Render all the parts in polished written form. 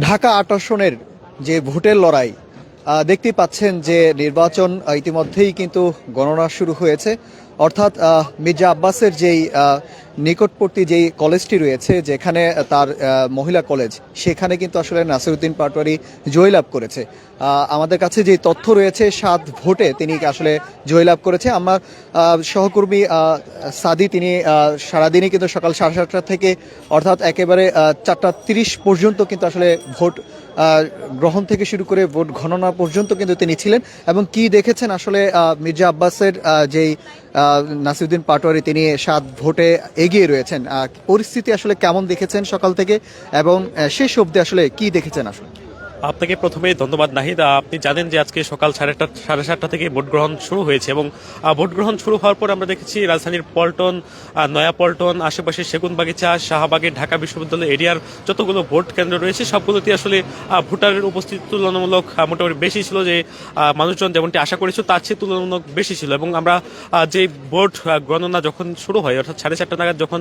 ঢাকা ৮ আসনের যে ভোটের লড়াই দেখতেই পাচ্ছেন যে নির্বাচন ইতিমধ্যেই কিন্তু গণনা শুরু হয়েছে। অর্থাৎ মির্জা আব্বাসের যেই নিকটবর্তী যেই কলেজটি রয়েছে, যেখানে তার মহিলা কলেজ, সেখানে কিন্তু আসলে নাসিরউদ্দিন পাটোয়ারি জয়লাভ করেছে। আমাদের কাছে যে তথ্য রয়েছে ৭ ভোটে তিনি আসলে জয়লাভ করেছে। আমার সহকর্মী সাদি তিনি সারাদিনই কিন্তু সকাল ৭:৩০ থেকে অর্থাৎ একেবারে ৪:৩০ পর্যন্ত কিন্তু আসলে ভোট গ্রহণ থেকে শুরু করে ভোট গণনা পর্যন্ত কিন্তু তিনি ছিলেন। এবং কি দেখেছেন আসলে মির্জা আব্বাসের যেই নাসিরউদ্দিন পাটোয়ারি তিনি ৭ ভোটে এগিয়ে রয়েছেন, পরিস্থিতি আসলে কেমন দেখেছেন সকাল থেকে এবং শেষ অবধি আসলে কি দেখেছেন আসলে? আপনাকে প্রথমেই ধন্যবাদ নাহিদ। আপনি জানেন যে আজকে সকাল 7:30 থেকে ভোট গ্রহণ শুরু হয়েছে এবং ভোট গ্রহণ শুরু হওয়ার পর আমরা দেখেছি রাজধানীর পল্টন, নয়াপল্টন, আশেপাশে সেগুনবাগিচা, শাহবাগের ঢাকা বিশ্ববিদ্যালয় এরিয়ার যতগুলো ভোট কেন্দ্র রয়েছে সবগুলোতে আসলে ভোটারের উপস্থিতি তুলনামূলক মোটামুটি বেশি ছিল। যে মানুষজন যেমনটি আশা করেছিল তার চেয়ে তুলনামূলক বেশি ছিল। এবং আমরা যে ভোট গণনা যখন শুরু হয় অর্থাৎ 4:30 নাগাদ যখন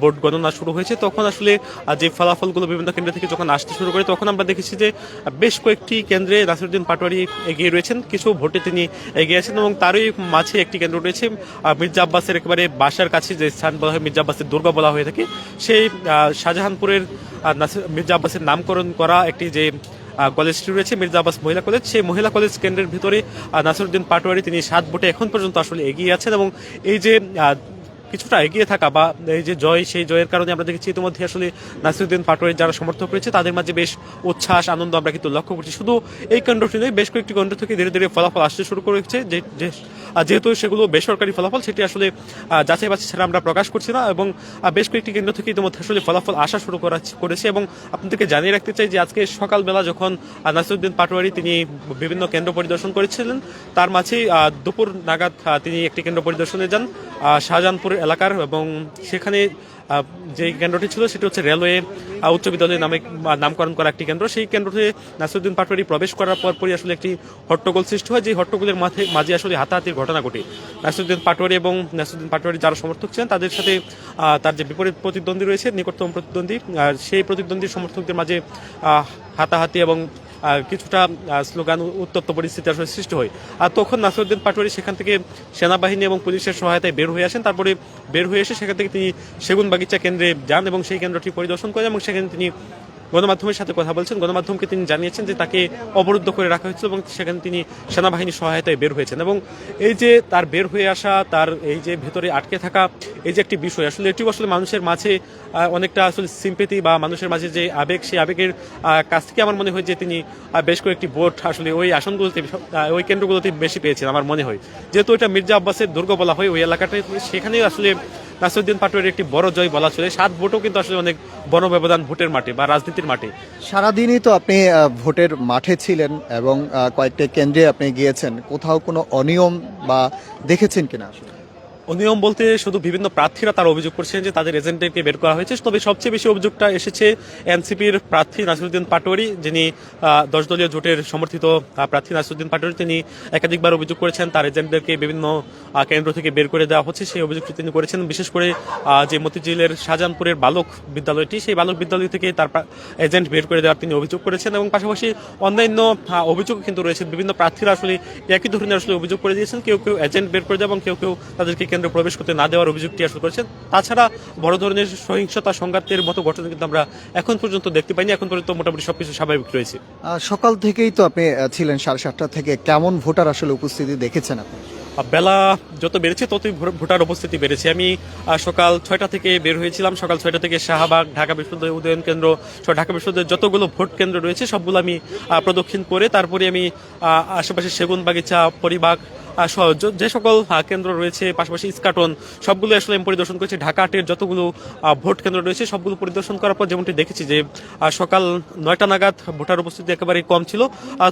ভোট গণনা শুরু হয়েছে তখন আসলে যে ফলাফলগুলো বিভিন্ন কেন্দ্র থেকে যখন আসতে শুরু করে তখন আমরা দেখেছি যে বেশ কয়েকটি কেন্দ্রে নাসিরউদ্দিন পাটোয়ারি এগিয়ে রয়েছেন, কিছু ভোটে তিনি এগিয়ে আছেন এবং তারই মাঝে একটি কেন্দ্র রয়েছে মির্জা আব্বাসের একেবারে বাসার কাছে যে স্থান বলা হয় মির্জা আব্বাসের দুর্গ বলা হয়ে থাকে, সেই শাহজাহানপুরের মির্জা আব্বাসের নামকরণ করা একটি যে কলেজটি রয়েছে মির্জা আব্বাস মহিলা কলেজ, সেই মহিলা কলেজ কেন্দ্রের ভিতরে নাসিরউদ্দিন পাটোয়ারি তিনি ৭ ভোটে এখন পর্যন্ত আসলে এগিয়ে আছেন। এবং এই যে কিছুটা এগিয়ে থাকা বা এই যে জয়, সেই জয়ের কারণে আমরা দেখেছি ইতিমধ্যে আসলে নাসিরউদ্দিন পাটোয়ারির যারা সমর্থক রয়েছে তাদের মাঝে বেশ উচ্ছ্বাস আনন্দ আমরা কিন্তু লক্ষ্য করছি। শুধু এই কেন্দ্রটি নয়, বেশ কয়েকটি কেন্দ্র থেকে ধীরে ধীরে ফলাফল আসতে শুরু করেছে। যেহেতু সেগুলো বেসরকারি ফলাফল, সেটি আসলে যাচাই বাছাই ছাড়া আমরা প্রকাশ করছি না এবং বেশ কয়েকটি কেন্দ্র থেকে ইতিমধ্যে আসলে ফলাফল আসা শুরু করেছে। এবং আপনাদেরকে জানিয়ে রাখতে চাই যে আজকে সকালবেলা যখন নাসিরউদ্দিন পাটোয়ারি তিনি বিভিন্ন কেন্দ্র পরিদর্শন করেছিলেন, তার মাঝেই দুপুর নাগাদ তিনি একটি কেন্দ্র পরিদর্শনে যান শাহজাহানপুর এলাকার, এবং সেখানে যে কেন্দ্রটি ছিল সেটি হচ্ছে রেলওয়ে উচ্চ বিদ্যালয়ের নামে নামকরণ করা একটি কেন্দ্র। সেই কেন্দ্রতে নাসিরউদ্দিন পাটোয়ারি প্রবেশ করার পরপরই আসলে একটি হট্টগোল সৃষ্টি হয়, যে হট্টগোলের মাঝে আসলে হাতাহাতির ঘটনা ঘটে। নাসিরউদ্দিন পাটোয়ারি এবং নাসিরউদ্দিন পাটোয়ারি যারা সমর্থক ছিলেন তাদের সাথে তার যে বিপরীত প্রতিদ্বন্দ্বী রয়েছে, নিকটতম প্রতিদ্বন্দ্বী, সেই প্রতিদ্বন্দ্বীর সমর্থকদের মাঝে হাতাহাতি এবং কিছুটা স্লোগান উত্তপ্ত পরিস্থিতি আসলে সৃষ্টি হয়। আর তখন নাসিরউদ্দিন পাটোয়ারি সেখান থেকে সেনাবাহিনী এবং পুলিশের সহায়তায় বের হয়ে আসেন। তারপরে বের হয়ে এসে সেখান থেকে তিনি সেগুনবাগিচা কেন্দ্রে যান এবং সেই কেন্দ্রটি পরিদর্শন করেন এবং সেখানে তিনি গণমাধ্যমের সাথে কথা বলছেন। গণমাধ্যমকে তিনি জানিয়েছেন যে তাকে অবরুদ্ধ করে রাখা হয়েছিল এবং সেখানে তিনি সেনাবাহিনীর সহায়তায় বের হয়েছেন। এবং এই যে তার বের হয়ে আসা, তার এই যে ভেতরে আটকে থাকা, এই যে একটি বিষয় আসলে এটিও আসলে মানুষের মাঝে অনেকটা আসলে সিম্পেথি বা মানুষের মাঝে যে আবেগ, সেই আবেগের কাছ থেকে আমার মনে হয় যে তিনি বেশ কয়েকটি ভোট আসলে ওই আসনগুলোতে, ওই কেন্দ্রগুলোতে বেশি পেয়েছেন আমার মনে হয়। যেহেতু এটা মির্জা আব্বাসের দুর্গ বলা হয় ওই এলাকাটায়, সেখানেই আসলে নাসিরউদ্দিন পাটোয়ারির একটি বড় জয় বলা চলে। ৭ ভোটও কিন্তু আসলে অনেক বড় ব্যবধান ভোটের মাঠে বা রাজনীতির মাঠে। সারাদিনই তো আপনি ভোটের মাঠে ছিলেন এবং কয়েকটা কেন্দ্রে আপনি গিয়েছেন, কোথাও কোনো অনিয়ম বা দেখেছেন কিনা আসলে? অনিয়ম বলতে শুধু বিভিন্ন প্রার্থীরা তারা অভিযোগ করছেন যে তাদের এজেন্টদেরকে বের করা হয়েছে। তবে সবচেয়ে বেশি অভিযোগটা এসেছে এনসিপির প্রার্থী নাসিরউদ্দিন পাটোয়ারি, যিনি 10 দলীয় জোটের সমর্থিত প্রার্থী নাসিরউদ্দিন পাটোয়ারি। তিনি একাধিকবার অভিযোগ করেছেন তার এজেন্টদেরকে বিভিন্ন কেন্দ্র থেকে বের করে দেওয়া হচ্ছে। সেই অভিযোগটি তিনি করেছেন। বিশেষ করে যে মতিঝিলের শাহজাহানপুরের বালক বিদ্যালয়টি, সেই বালক বিদ্যালয় থেকে তার এজেন্ট বের করে দেওয়ার তিনি অভিযোগ করেছেন। এবং পাশাপাশি অন্যান্য অভিযোগ কিন্তু রয়েছে। বিভিন্ন প্রার্থীরা আসলে একই ধরনের আসলে অভিযোগ করে দিয়েছেন। কেউ কেউ এজেন্ট বের করে দেওয়া এবং কেউ কেউ তাদেরকে কেন্দ্রে প্রবেশ করতে না দেওয়ার অভিযোগটি আসলে করেছেন। তাছাড়া বড় ধরনের সহিংসতা সংঘাতের মতো ঘটনা কিন্তু আমরা এখন পর্যন্ত দেখতে পাইনি। এখন পর্যন্ত মোটামুটি সবকিছু স্বাভাবিক রয়েছে। সকাল থেকেই তো আপনি ছিলেন 7:30 থেকে, কেমন ভোটার আসলে উপস্থিতি দেখেছেন আপনি? বেলা যত বেড়েছে ততই ভোটার উপস্থিতি বেড়েছে। আমি সকাল 6টা থেকে বের হয়েছিলাম। সকাল 6টা থেকে শাহবাগ, ঢাকা বিশ্ববিদ্যালয় উদয়ন কেন্দ্র, ঢাকা বিশ্ববিদ্যালয়ের যতগুলো ভোট কেন্দ্র রয়েছে সবগুলো আমি প্রদক্ষিণ করে তারপরে আমি আশেপাশে সেগুনবাগিচা, পরিবাগ সহ যে সকল কেন্দ্র রয়েছে, পাশাপাশি ইস্কাটন, সবগুলো আসলে আমি পরিদর্শন করেছি। ঢাকা 8-এর যতগুলো ভোট কেন্দ্র রয়েছে সবগুলো পরিদর্শন করার পর যেমনটি দেখেছি যে সকাল 9টা নাগাদ ভোটার উপস্থিতি একেবারেই কম ছিল।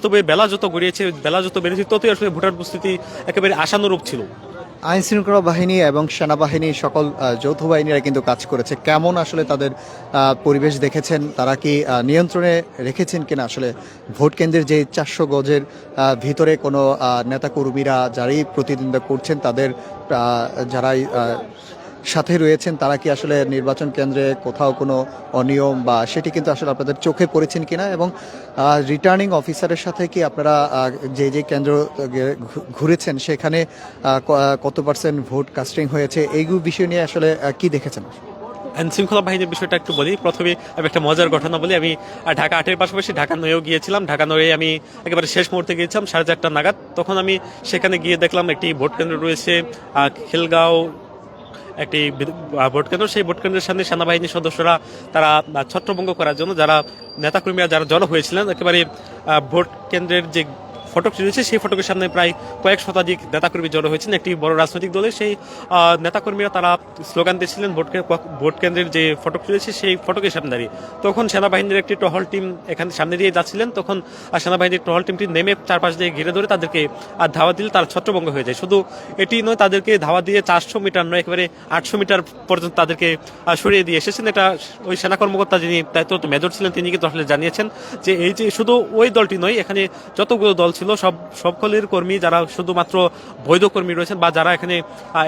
তবে বেলা যত গড়িয়েছে, বেলা যত বেড়েছে ততই আসলে ভোটার উপস্থিতি একেবারে আশানুরূপ ছিল। আইন শৃঙ্খলা বাহিনী এবং সেনাবাহিনী সকল যৌথ বাহিনীরা কিন্তু কাজ করেছে। কেমন আসলে তাদের পরিবেশ দেখেছেন? তারা কি নিয়ন্ত্রণে রেখেছেন কিনা আসলে ভোট কেন্দ্রের যে 400 গজের ভিতরে কোনো নেতাকর্মীরা যারাই প্রতিদ্বন্দ্বিতা করছেন তাদের যারাই সাথে রয়েছেন তারা কি আসলে নির্বাচন কেন্দ্রে কোথাও কোনো অনিয়ম বা সেটি কিন্তু আসলে আপনাদের চোখে পড়েছেন কিনা, এবং রিটার্নিং অফিসারের সাথে কি আপনারা যে যে কেন্দ্র ঘুরেছেন সেখানে কত পার্সেন্ট ভোট কাস্টিং হয়েছে এই বিষয় নিয়ে আসলে কি দেখেছেন? আইন শৃঙ্খলা বাহিনীর বিষয়টা একটু বলি। প্রথমে আমি একটা মজার ঘটনা বলি। আমি ঢাকা 8-এর পাশাপাশি ঢাকা 9-এও গিয়েছিলাম। ঢাকা 9-এ আমি একেবারে শেষ মুহূর্তে গিয়েছিলাম 4:30 নাগাদ। তখন আমি সেখানে গিয়ে দেখলাম একটি ভোট কেন্দ্র রয়েছে খিলগাঁও একটি ভোট কেন্দ্র। সেই ভোট কেন্দ্রের সামনে সেনাবাহিনীর সদস্যরা তারা ছত্রভঙ্গ করার জন্য যারা নেতাকর্মীরা যারা জড়ো হয়েছিলেন একেবারে ভোট কেন্দ্রের যে ফটক রয়েছে সেই ফটকের সামনে প্রায় কয়েক শতাধিক নেতাকর্মী জড়ো হয়েছেন একটি বড় রাজনৈতিক দলের। সেই নেতাকর্মীরা তারা স্লোগান দিয়েছিলেন ভোট কেন্দ্রের যে ফটক রয়েছে সেই ফটকের সামনে দাঁড়িয়ে। তখন সেনাবাহিনীর একটি টহল টিম এখানে সামনে দিয়ে যাচ্ছিলেন। তখন সেনাবাহিনীর টহল টিমটি নেমে চারপাশ দিয়ে ঘিরে ধরে তাদেরকে ধাওয়া দিলে তারা ছত্রভঙ্গ হয়ে যায়। শুধু এটি নয়, তাদেরকে ধাওয়া দিয়ে 400 মিটার নয় একেবারে 800 মিটার পর্যন্ত তাদেরকে সরিয়ে দিয়ে এসেছেন। এটা ওই সেনা কর্মকর্তা যিনি দায়িত্বরত মেজর ছিলেন তিনি কিন্তু আসলে জানিয়েছেন যে এই যে শুধু ওই দলটি নয়, এখানে যতগুলো দল ছিল সকলের কর্মী যারা শুধুমাত্র বৈধ কর্মী রয়েছেন বা যারা এখানে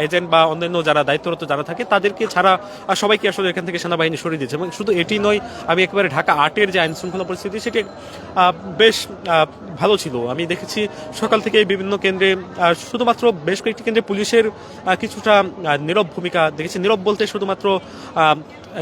এজেন্ট বা অন্যান্য যারা দায়িত্বরত যারা থাকে তাদেরকে ছাড়া সবাইকে আসলে এখান থেকে সেনাবাহিনী সরিয়ে দিয়েছে। এবং শুধু এটি নয়, আমি একেবারে ঢাকা 8-এর যে আইন শৃঙ্খলা পরিস্থিতি সেটি বেশ ভালো ছিল। আমি দেখেছি সকাল থেকে বিভিন্ন কেন্দ্রে শুধুমাত্র বেশ কয়েকটি কেন্দ্রে পুলিশের কিছুটা নীরব ভূমিকা দেখেছি। নীরব বলতে শুধুমাত্র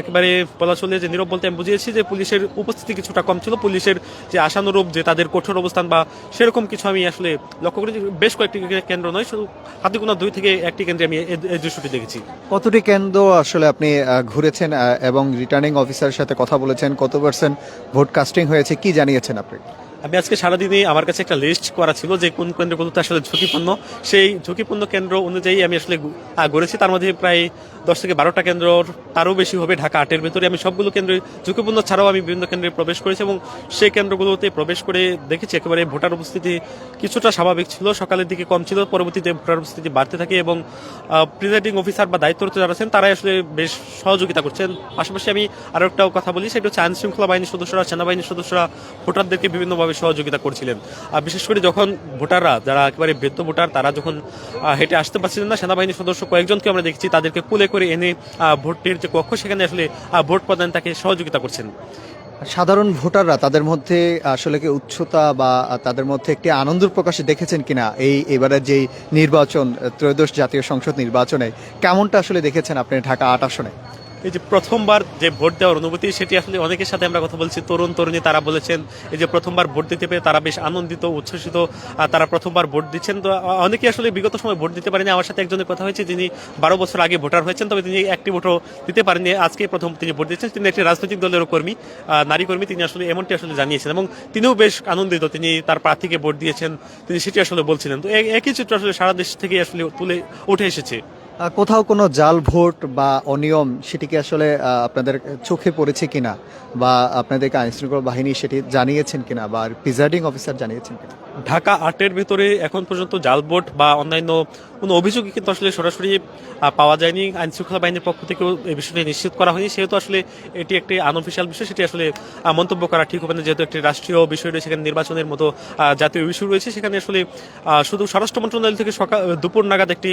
একেবারে বলা চলে যে নীরব বলতে আমি বুঝিয়েছি যে পুলিশের উপস্থিতি কিছুটা কম ছিল। পুলিশের যে আশানুরূপ যে তাদের কঠোর অবস্থান বা সেরকম কিছু আমি আসলে লক্ষ্য করেছি। বেশ কয়েকটি কেন্দ্র নয়, শুধু হাতে গোনা 2 থেকে 1টি কেন্দ্রে আমি এই দৃশ্যটি দেখেছি। কতটি কেন্দ্র আসলে আপনি ঘুরেছেন এবং রিটার্নিং অফিসারের সাথে কথা বলেছেন, কত পার্সেন্ট ভোট কাস্টিং হয়েছে, কি জানিয়েছেন আপনি? আমি আজকে সারাদিনে আমার কাছে একটা লিস্ট করা ছিল যে কোন কেন্দ্রগুলোতে আসলে ঝুঁকিপূর্ণ, সেই ঝুঁকিপূর্ণ কেন্দ্র অনুযায়ী আমি আসলে ঘুরেছি। তার মধ্যে প্রায় 10 থেকে 12টা কেন্দ্র, তারও বেশি হবে ঢাকা 8-এর ভেতরে। আমি সবগুলো কেন্দ্রে ঝুঁকিপূর্ণ ছাড়াও আমি বিভিন্ন কেন্দ্রে প্রবেশ করেছি এবং সেই কেন্দ্রগুলোতে প্রবেশ করে দেখেছি একেবারে ভোটার উপস্থিতি কিছুটা স্বাভাবিক ছিল। সকালের দিকে কম ছিল, পরবর্তীতে ভোটার উপস্থিতি বাড়তে থাকে এবং প্রিজাইডিং অফিসার বা দায়িত্বরত যারা আছেন তারাই আসলে বেশ সহযোগিতা করছেন। পাশাপাশি আমি আরও একটা কথা বলি, সেটা হচ্ছে আইন শৃঙ্খলা বাহিনীর সদস্যরা, সেনাবাহিনীর সদস্যরা ভোটারদেরকে বিভিন্নভাবে সহযোগিতা করছিলেন। বিশেষ করে যখন ভোটাররা যারা একেবারে বৃদ্ধ ভোটার তারা যখন হেঁটে আসতে পারছিলেন না, সেনাবাহিনীর সদস্য কয়েকজনকে আমরা দেখছি তাদেরকে কুলে করে এনে ভোটের যে কক্ষ সেখানে আসলে ভোট প্রদান তাকে সহযোগিতা করছেন। সাধারণ ভোটাররা তাদের মধ্যে আসলে কি উচ্চতা বা তাদের মধ্যে একটি আনন্দ প্রকাশ দেখেছেন কিনা এবারে যে নির্বাচন, ত্রয়োদশ জাতীয় সংসদ নির্বাচনে কেমনটা আসলে দেখেছেন আপনি ঢাকা 8 আসনে? এই যে প্রথমবার যে ভোট দেওয়ার অনুভূতি সেটি আসলে অনেকের সাথে আমরা কথা বলছি, তরুণ তরুণী তারা বলেছেন এই যে প্রথমবার ভোট দিতে পেরে তারা বেশ আনন্দিত উচ্ছ্বসিত। তারা প্রথমবার ভোট দিচ্ছেন। তো অনেকেই আসলে বিগত সময় ভোট দিতে পারেনি। আমার সাথে একজনের কথা হয়েছে যিনি 12 বছর আগে ভোটার হয়েছেন, তবে তিনি একটি ভোটও দিতে পারেননি। আজকে প্রথম তিনি ভোট দিচ্ছেন। তিনি একটি রাজনৈতিক দলেরও কর্মী, নারী কর্মী। তিনি আসলে এমনটি আসলে জানিয়েছেন এবং তিনিও বেশ আনন্দিত। তিনি তার প্রার্থীকে ভোট দিয়েছেন, তিনি সেটি আসলে বলছিলেন। তো একই চিত্র আসলে সারা দেশ থেকে আসলে তুলে উঠে এসেছে। কোথাও কোনো জাল ভোট বা অনিয়ম সেটিকে আসলে আপনাদের চোখে পড়েছে কিনা, বা আপনাদেরকে আইনশৃঙ্খলা বাহিনী সেটি জানিয়েছেন কিনা, বা প্রিজাইডিং অফিসার জানিয়েছেন কিনা? ঢাকা 8-এর ভেতরে এখন পর্যন্ত জাল ভোট বা অন্যান্য কোনো অভিযোগই কিন্তু আসলে সরাসরি পাওয়া যায়নি। আইন শৃঙ্খলা বাহিনীর পক্ষ থেকেও এই বিষয়টি নিশ্চিত করা হয়নি। সেহেতু আসলে এটি একটি আনঅফিসিয়াল বিষয়, সেটি আসলে মন্তব্য করা ঠিক হবে না। যেহেতু একটি রাষ্ট্রীয় বিষয় রয়েছে, সেখানে নির্বাচনের মতো জাতীয় ইস্যু রয়েছে, সেখানে আসলে শুধু স্বরাষ্ট্র মন্ত্রণালয় থেকে দুপুর নাগাদ একটি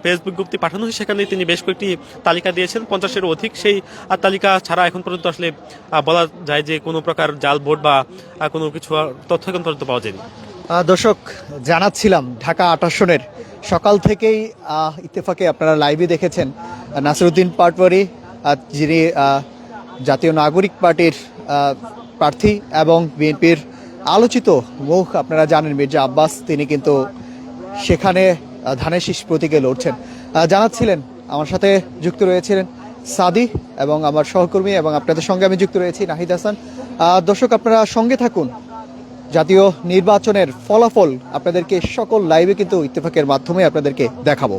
প্রেস বিজ্ঞপ্তি পাঠানো হয়েছে। সেখানে তিনি বেশ কয়েকটি তালিকা দিয়েছেন, 50-এরও অধিক। সেই তালিকা ছাড়া এখন পর্যন্ত আসলে বলা যায় যে কোনো প্রকার জাল ভোট বা কোনো কিছু তথ্য এখন পর্যন্ত পাওয়া যায়নি। দর্শক, জানাচ্ছিলাম ঢাকা 8 আসনের সকাল থেকেই ইত্তেফাকে আপনারা লাইভে দেখেছেন নাসিরউদ্দিন পাটোয়ারি, যিনি জাতীয় নাগরিক পার্টির প্রার্থী এবং বিএনপির আলোচিত মুখ আপনারা জানেন মির্জা আব্বাস, তিনি কিন্তু সেখানে ধানের শীষ প্রতীকে লড়ছেন। জানাচ্ছিলেন আমার সাথে যুক্ত রয়েছিলেন সাদি এবং আমার সহকর্মী, এবং আপনাদের সঙ্গে আমি যুক্ত রয়েছি নাহিদ হাসান। দর্শক, আপনারা সঙ্গে থাকুন। জাতীয় নির্বাচনের ফলাফল আপনাদেরকে সকল লাইভে কিন্তু ইত্তেফাকের মাধ্যমে আপনাদেরকে দেখাবো।